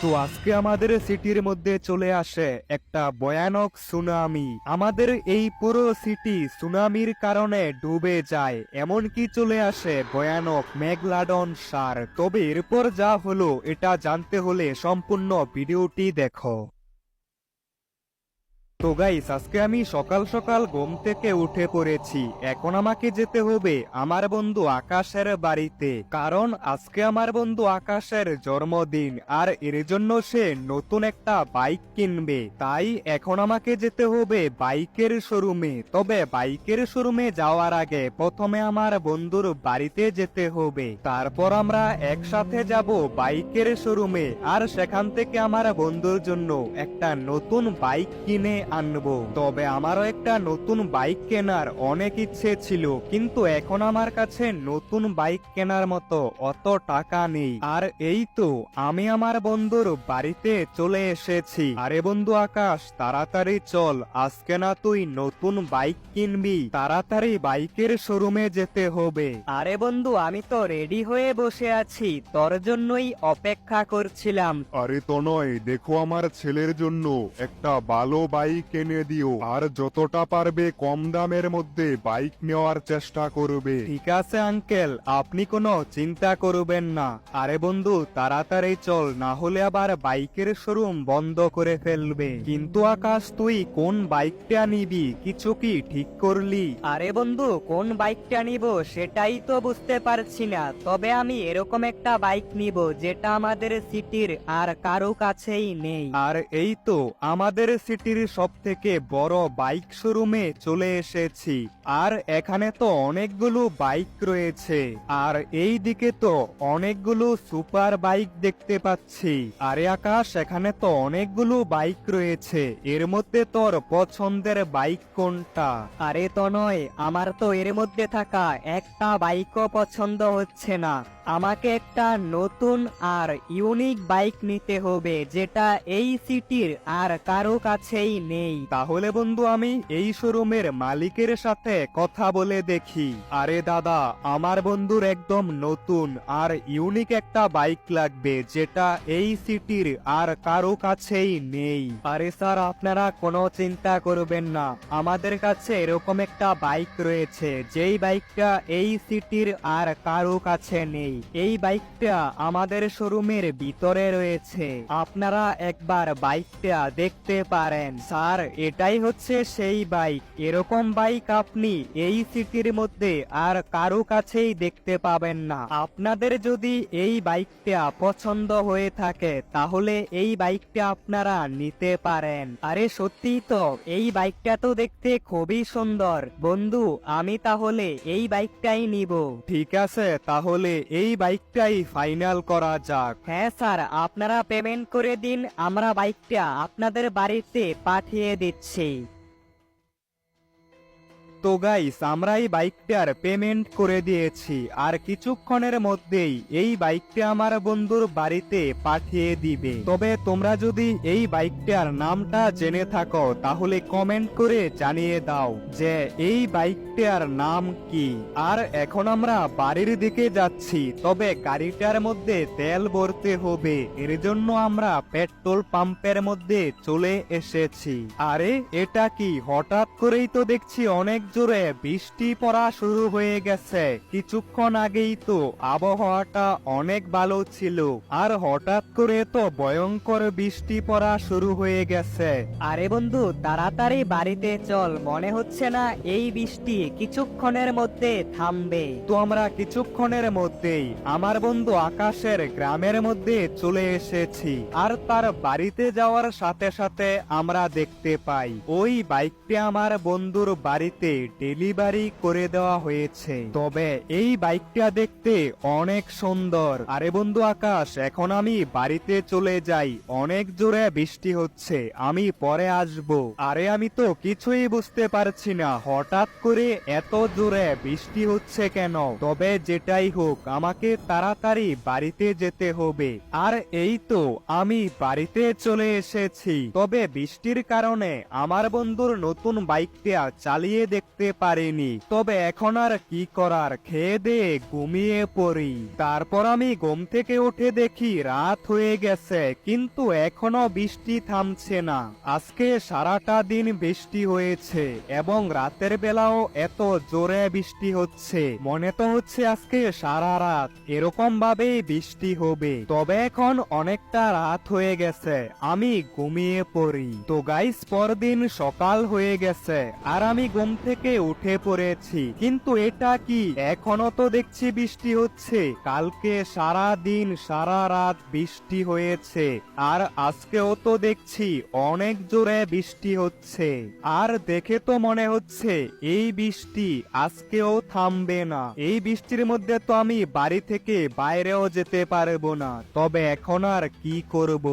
তো আজকে আমাদের সিটির মধ্যে চলে আসে একটা ভয়ানক সুনামি। আমাদের এই পুরো সিটি সুনামির কারণে ডুবে যায়, এমনকি চলে আসে ভয়ানক মেঘলাডন সার। তবে এরপর যা হলো এটা জানতে হলে সম্পূর্ণ ভিডিওটি দেখো। তো গাইস, আজকে আমি সকাল সকাল ঘুম থেকে উঠে পড়েছি। এখন আমাকে যেতে হবে আমার বন্ধু আকাশের বাড়িতে, কারণ আজকে আমার বন্ধু আকাশের জন্মদিন, আর এর জন্য সে নতুন একটা বাইক কিনবে। তাই এখন আমাকে যেতে হবে বাইকের শোরুমে। তবে বাইকের শোরুমে যাওয়ার আগে প্রথমে আমার বন্ধুর বাড়িতে যেতে হবে, তারপর আমরা একসাথে যাব বাইকের শোরুমে, আর সেখান থেকে আমার বন্ধুর জন্য একটা নতুন বাইক কিনে আনবো। তবে আমারও একটা নতুন বাইক কেনার অনেক ইচ্ছে ছিল, কিন্তু এখন আমার কাছে নতুন বাইক কেনার মতো অত টাকা নেই। আর এই তো আমি আমার বন্ধুর বাড়িতে চলে এসেছি। আরে বন্ধু আকাশ, তাড়াতাড়ি চল, আজকে না তুই নতুন বাইক কিনবি, তাড়াতাড়ি বাইকের শোরুমে যেতে হবে। আরে বন্ধু, আমি তো রেডি হয়ে বসে আছি, তোর জন্যই অপেক্ষা করছিলাম। আরে তনয়, দেখো আমার ছেলের জন্য একটা ভালো বাইক এনে দিও, আর যতটা পারবে কম দামের মধ্যে বাইক নেওয়ার চেষ্টা করবে। ঠিক আছে আঙ্কেল, আপনি কোনো চিন্তা করবেন না। আরে বন্ধু তাড়াতাড়ি চল, না হলে আবার বাইকের শোরুম বন্ধ করে ফেলবে। কিন্তু আকাশ, তুই কোন বাইকটা নিবি, কিছু কি ঠিক করলি? আরে বন্ধু, কোন বাইকটা নিব সেটাই তো বুঝতে পারছি না। তবে আমি এরকম একটা বাইক নিব যেটা আমাদের সিটির আর কারো কাছেই নেই। আর এই তো আমাদের সিটির সব থেকে বড় বাইক শোরুমে চলে এসেছি, আর এখানে তো অনেকগুলো বাইক রয়েছে, আর এই দিকে তো অনেকগুলো সুপার বাইক দেখতে পাচ্ছি। আরে আকাশ, এখানে তো অনেকগুলো বাইক রয়েছে, এর মধ্যে তোর পছন্দের বাইক কোনটা? আরে তনয়, আমার তো এর মধ্যে থাকা একটা বাইকও পছন্দ হচ্ছে না। আমাকে একটা নতুন আর ইউনিক বাইক নিতে হবে যেটা এই সিটির আর কারো কাছেই নেই। তাহলে বন্ধু আমি এই শোরুমের মালিকের সাথে কথা বলে দেখি। আরে দাদা, আমার বন্ধুর একদম নতুন আর ইউনিক একটা বাইক লাগবে যেটা এই সিটির আর কারো কাছেই নেই। আরে স্যার, আপনারা কোনো চিন্তা করবেন না, আমাদের কাছে এরকম একটা বাইক রয়েছে যেই বাইকটা এই সিটির আর কারো কাছে নেই। এই বাইকটা আমাদের শোরুমের ভিতরে রয়েছে, আপনারা একবার বাইকটা দেখতে পারেন। স্যার, এটাই হচ্ছে সেই বাইক। এরকম বাইক আপনি এই সিটির মধ্যে আর কারো কাছেই দেখতে পাবেন না। আপনাদের যদি এই বাইকটা পছন্দ হয়ে থাকে তাহলে এই বাইকটা আপনারা নিতে পারেন। আরে সত্যি তো, এই বাইকটা তো দেখতে খুবই সুন্দর। বন্ধু, আমি তাহলে এই বাইকটাই নিব। ঠিক আছে, তাহলে এই বাইকটাই ফাইনাল করা যাক। হ্যাঁ স্যার, আপনারা পেমেন্ট করে দিন, আমরা বাইকটা আপনাদের বাড়িতে পাঠিয়ে দিচ্ছি। তো গাইস, আমরা এই বাইকটার পেমেন্ট করে দিয়েছি, আর কিছুক্ষণের মধ্যেই এই বাইকটা আমার বন্ধুর বাড়িতে পাঠিয়ে দিবে। তবে তোমরা যদি এই বাইকটার নামটা জেনে থাকো তাহলে কমেন্ট করে জানিয়ে দাও যে এই বাইকটার নাম কি। আর এখন আমরা বাড়ির দিকে যাচ্ছি, তবে গাড়িটার মধ্যে তেল ভরতে হবে, এর জন্য আমরা পেট্রোল পাম্পের মধ্যে চলে এসেছি। আরে এটা কি, হঠাৎ করেই তো দেখছি অনেক জোরে বৃষ্টি পড়া শুরু হয়ে গেছে। কিছুক্ষণ আগেই তো আবহাওয়াটা অনেক ভালো ছিল, আর হঠাৎ করে তো ভয়ঙ্কর বৃষ্টি পড়া শুরু হয়ে গেছে। আরে বন্ধু, তাড়াতাড়ি বাড়িতে চল, মনে হচ্ছে না এই বৃষ্টি কিছুক্ষণের মধ্যে থামবে। তো আমরা কিছুক্ষণের মধ্যেই আমার বন্ধু আকাশের গ্রামের মধ্যে চলে এসেছি, আর তার বাড়িতে যাওয়ার সাথে সাথে আমরা দেখতে পাই ওই বাইকটি আমার বন্ধুর বাড়িতে ডেলিভারি করে দেওয়া হয়েছে। তবে এই বাইকটা দেখতে অনেক সুন্দর। আরে বন্ধু আকাশ, এখন আমি বাড়িতে চলে যাই, অনেক জোরে বৃষ্টি হচ্ছে, আমি পরে আসব। আরে আমি তো কিছুই বুঝতে পারছি না হঠাৎ করে এত জোরে বৃষ্টি হচ্ছে কেন। তবে যেটাই হোক, আমাকে তাড়াতাড়ি বাড়িতে যেতে হবে। আর এই তো আমি বাড়িতে চলে এসেছি। তবে বৃষ্টির কারণে আমার বন্ধুর নতুন বাইকটা চালিয়ে দেখতে পারিনি, তবে এখন আর কি করার, খেয়ে দিয়ে ঘুমিয়ে পড়ি। তারপর আমি ঘুম থেকে উঠে দেখি রাত হয়ে গেছে, কিন্তু এখনো বৃষ্টি থামছে না। আজকে সারাটা দিন বৃষ্টি হয়েছে এবং রাতের বেলাও এত জোরে বৃষ্টি হচ্ছে, মনে তো হচ্ছে আজকে সারা রাত এরকম ভাবেই বৃষ্টি হবে। তবে এখন অনেকটা রাত হয়ে গেছে, আমি ঘুমিয়ে পড়ি। তো গাইস, পরদিন সকাল হয়ে গেছে আর আমি ঘুম থেকে উঠে পড়েছি, কিন্তু এটা কি, এখনো তো দেখছি বৃষ্টি হচ্ছে। কালকে সারা দিন সারা রাত বৃষ্টি হয়েছে আর আজকেও তো দেখছি অনেক জোরে বৃষ্টি হচ্ছে, আর দেখে তো মনে হচ্ছে এই বৃষ্টি আজকেও থামবে না। এই বৃষ্টির মধ্যে তো আমি বাড়ি থেকে বাইরেও যেতে পারবো না, তবে এখন আর কি করব।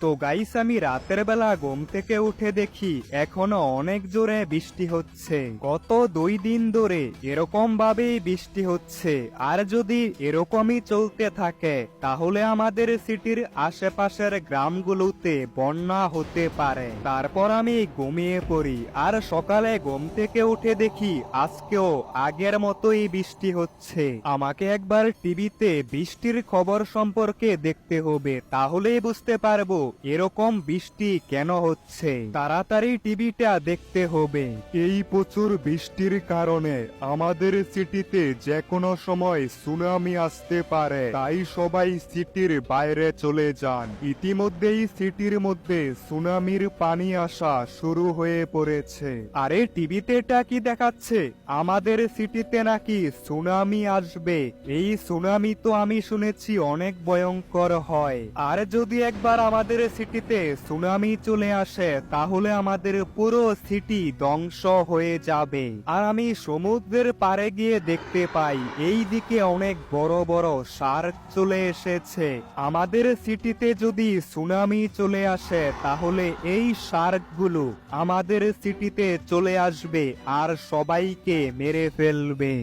তো গাইস, আমি রাতের বেলা ঘুম থেকে উঠে দেখি এখনো অনেক জোরে বৃষ্টি হচ্ছে। গত 2 দিন ধরে এরকম ভাবেই বৃষ্টি হচ্ছে, আর যদি এরকমই চলতে থাকে তাহলে আমাদের সিটির আশেপাশের গ্রামগুলোতে বন্যা হতে পারে। তারপর আমি ঘুমিয়ে পড়ি আর সকালে ঘুম থেকে উঠে দেখি আজকেও আগের মতোই বৃষ্টি হচ্ছে। আমাকে একবার টিভিতে বৃষ্টির খবর সম্পর্কে দেখতে হবে, তাহলেই বুঝতে পারবো এরকম বৃষ্টি কেন হচ্ছে। তাড়াতাড়ি টিভিটা দেখতে হবে। এই প্রচুর বৃষ্টির কারণে আমাদের সিটিতে যে কোনো সময় সুনামি আসতে পারে, তাই সবাই সিটির বাইরে চলে যান। ইতিমধ্যেই সিটির মধ্যে সুনামির পানি আসা শুরু হয়ে পড়েছে। আরে টিভিতে এটা কি দেখাচ্ছে? আমাদের সিটিতে নাকি সুনামি আসবে। এই সুনামি তো আমি শুনেছি অনেক ভয়ঙ্কর হয়, আর যদি একবার আমাদের সিটিতে সুনামি চলে আসে তাহলে আমাদের পুরো সিটি ধ্বংস হয়ে যাবে। আর আমি সমুদ্রের পাড়ে গিয়ে দেখতে পাই এই দিকে অনেক বড় বড় শার্ক চলে এসেছে। আমাদের সিটিতে যদি সুনামি চলে আসে তাহলে এই শার্কগুলো আমাদের সিটিতে চলে আসবে আর সবাইকে মেরে ফেলবে।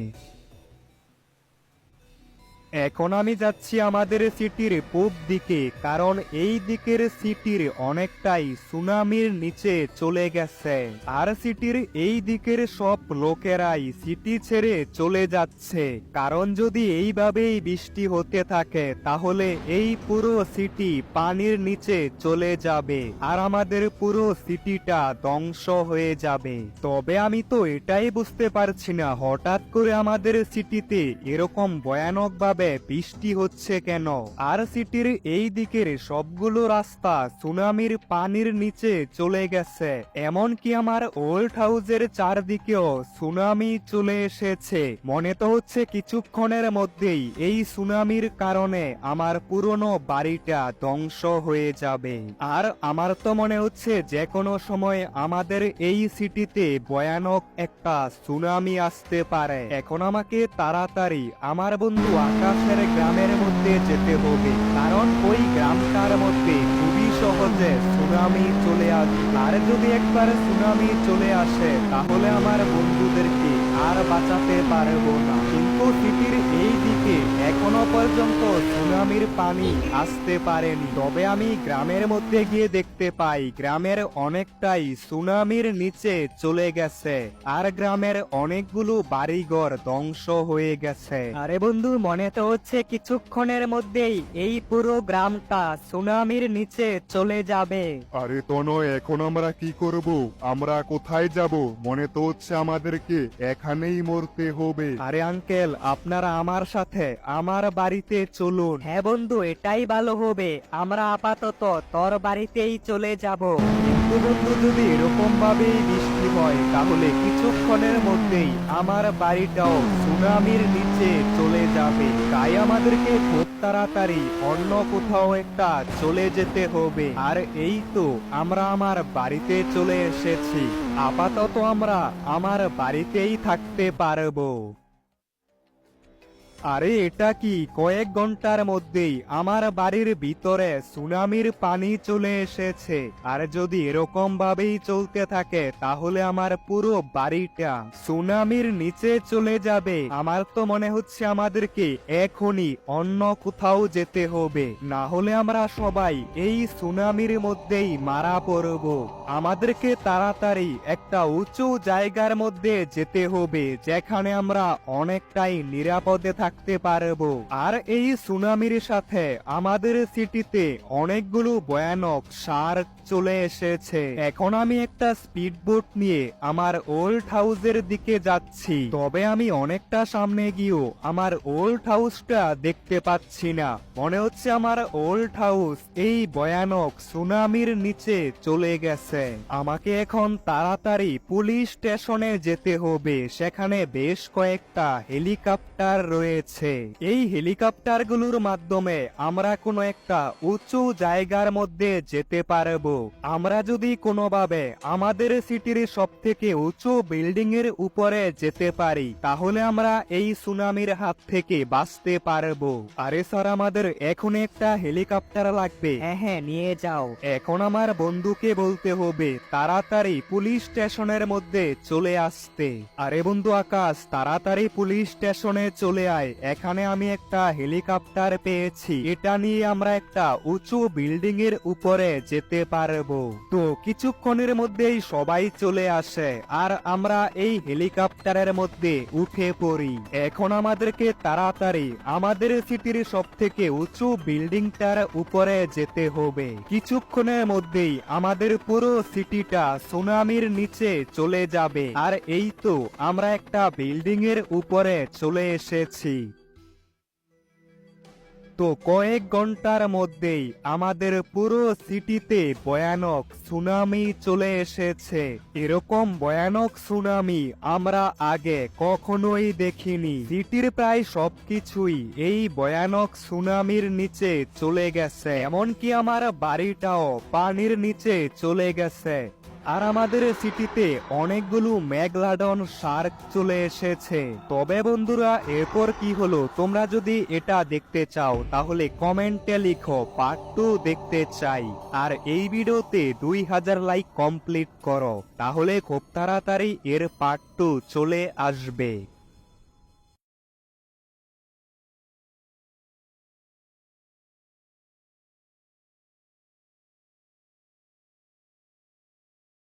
এখন আমি যাচ্ছি আমাদের সিটির পূব দিকে, কারণ এই দিকের সিটির অনেকটাই সুনামির নিচে চলে গেছে, আর সিটির এই দিকের সব লোকেরাই সিটি ছেড়ে চলে যাচ্ছে। কারণ যদি এইভাবেই বৃষ্টি হতে থাকে তাহলে এই পুরো সিটি পানির নিচে চলে যাবে আর আমাদের পুরো সিটিটা ধ্বংস হয়ে যাবে। তবে আমি তো এটাই বুঝতে পারছি না হঠাৎ করে আমাদের সিটিতে এরকম ভয়ানক ভাবে বৃষ্টি হচ্ছে কেন, আর সিটির এই দিকের সবগুলো রাস্তা সুনামির পানির নিচে চলে গেছে। এমনকি আমার ওল্ড হাউসের চারদিকেও সুনামি চলে এসেছে। মনে তো হচ্ছে কিছুক্ষণের মধ্যেই এই সুনামির কারণে আমার পুরনো বাড়িটা ধ্বংস হয়ে যাবে। আর আমার তো মনে হচ্ছে যে কোনো সময় আমাদের এই সিটিতে ভয়ানক একটা সুনামি আসতে পারে। এখন আমাকে তাড়াতাড়ি আমার বন্ধু আকাশের গ্রামের মধ্যে যেতে হবে, কারণ ওই গ্রামটার মধ্যে খুবই সহজে সুনামি চলে আসে। আর যদি একবার সুনামি চলে আসে তাহলে আমার বন্ধুদেরকে আর বাঁচাতে পারবো না। কিন্তু সিটির এই দিকে এখনো পর্যন্ত সুনামির পানি আসতে পারেনি। তবে আমি গ্রামের মধ্যে গিয়ে দেখতে পাই গ্রামের অনেকটাই সুনামির নিচে চলে গেছে আর গ্রামের অনেকগুলো বাড়িঘর ধ্বংস হয়ে গেছে। আরে বন্ধু, মনে তো হচ্ছে কিছুক্ষণের মধ্যেই এই পুরো গ্রামটা সুনামির নিচে চলে যাবে। আরে তনো, এখন আমরা কি করব? আমরা কোথায় যাব? মনে তো হচ্ছে আমাদেরকে এখানেই মরতে হবে। আরে আঙ্কেল, আপনারা আমার সাথে আমার বাড়িতে চলুন। হ্যাঁ বন্ধু, এটাই ভালো হবে, আমরা আপাতত তোর বাড়িতেই চলে যাব। কিন্তু বন্ধু, যদি এরকম ভাবেই বৃষ্টি হয় তাহলে কিছুক্ষণের মধ্যেই আমার বাড়িটাও সুনামির নিচে চলে যাবে। তাই আমাদেরকে খুব তাড়াতাড়ি অন্য কোথাও একটা চলে যেতে হবে। আর এই তো আমরা আমার বাড়িতে চলে এসেছি। আপাতত আমরা আমার বাড়িতেই থাকতে পারবো। আরে এটা কি, কয়েক ঘন্টার মধ্যেই আমার বাড়ির ভিতরে সুনামির পানি চলে এসেছে। আর যদি এরকম ভাবেই চলতে থাকে তাহলে আমার পুরো বাড়িটা সুনামির নিচে চলে যাবে। আমার তো মনে হচ্ছে আমাদেরকে এখনই অন্য কোথাও যেতে হবে, না হলে আমরা সবাই এই সুনামির মধ্যেই মারা পড়ব। আমাদেরকে তাড়াতাড়ি একটা উঁচু জায়গার মধ্যে যেতে হবে যেখানে আমরা অনেকটাই নিরাপদে থাকতে পারবো। আর এই সুনামির সাথে আমাদের সিটিতে অনেকগুলো ভয়ানক শার্ক চলে এসেছে। এখন আমি একটা স্পিড বোট নিয়ে আমার ওল্ড হাউসের দিকে যাচ্ছি, তবে আমি অনেকটা সামনে গিয়েও আমার ওল্ড হাউসটা দেখতে পাচ্ছি না। মনে হচ্ছে আমার ওল্ড হাউস এই ভয়ানক সুনামির নিচে চলে গেছে। আমাকে এখন তাড়াতাড়ি পুলিশ স্টেশনে যেতে হবে, সেখানে বেশ কয়েকটা হেলিকপ্টার রয়েছে। এই হেলিকপ্টারগুলোর মাধ্যমে আমরা কোনো একটা উঁচু জায়গার মধ্যে যেতে পারবো। আমরা যদি কোনোভাবে আমাদের সিটির সব থেকে উঁচু বিল্ডিং এর উপরে যেতে পারি তাহলে আমরা এই সুনামির হাত থেকে বাঁচতে পারবো। আরে স্যার, আমাদের এখন একটা হেলিকপ্টার লাগবে। হ্যাঁ হ্যাঁ, নিয়ে যাও। এখন আমার বন্ধুকে বলতে হবে তাড়াতাড়ি পুলিশ স্টেশনের মধ্যে চলে আসতে। আরে বন্ধু আকাশ, তাড়াতাড়ি পুলিশ স্টেশনে চলে আয়, এখানে আমি একটা হেলিকপ্টার পেয়েছি, এটা নিয়ে আমরা একটা উঁচু বিল্ডিং এর উপরে যেতে পারবো। তো কিছুক্ষণের মধ্যেই সবাই চলে আসে আর আমরা এই হেলিকপ্টারের মধ্যে উঠে পড়ি। এখন আমাদেরকে তাড়াতাড়ি আমাদের সিটির সব থেকে উঁচু বিল্ডিংটার উপরে যেতে হবে। কিছুক্ষণের মধ্যেই আমাদের পুরো সিটিটা সুনামির নিচে চলে যাবে। আর এই তো আমরা একটা বিল্ডিং এর উপরে চলে এসেছি। তো কয়েক ঘন্টার মধ্যেই আমাদের পুরো সিটিতে ভয়ানক সুনামি চলে এসেছে। এরকম ভয়ানক সুনামি আমরা আগে কখনোই দেখিনি। সিটির প্রায় সবকিছুই এই ভয়ানক সুনামির নিচে চলে গেছে, এমনকি আমার বাড়িটাও পানির নিচে চলে গেছে। আর আমাদের সিটিতে অনেকগুলো মেগালডন শার্ক চলে এসেছে। তবে বন্ধুরা, এরপর কি হলো তোমরা যদি এটা দেখতে চাও তাহলে কমেন্টে লিখো পার্ট 2 দেখতে চাই। আর এই ভিডিওতে 2000 লাইক কমপ্লিট করো, তাহলে খুব তাড়াতাড়ি এর পার্ট 2 চলে আসবে।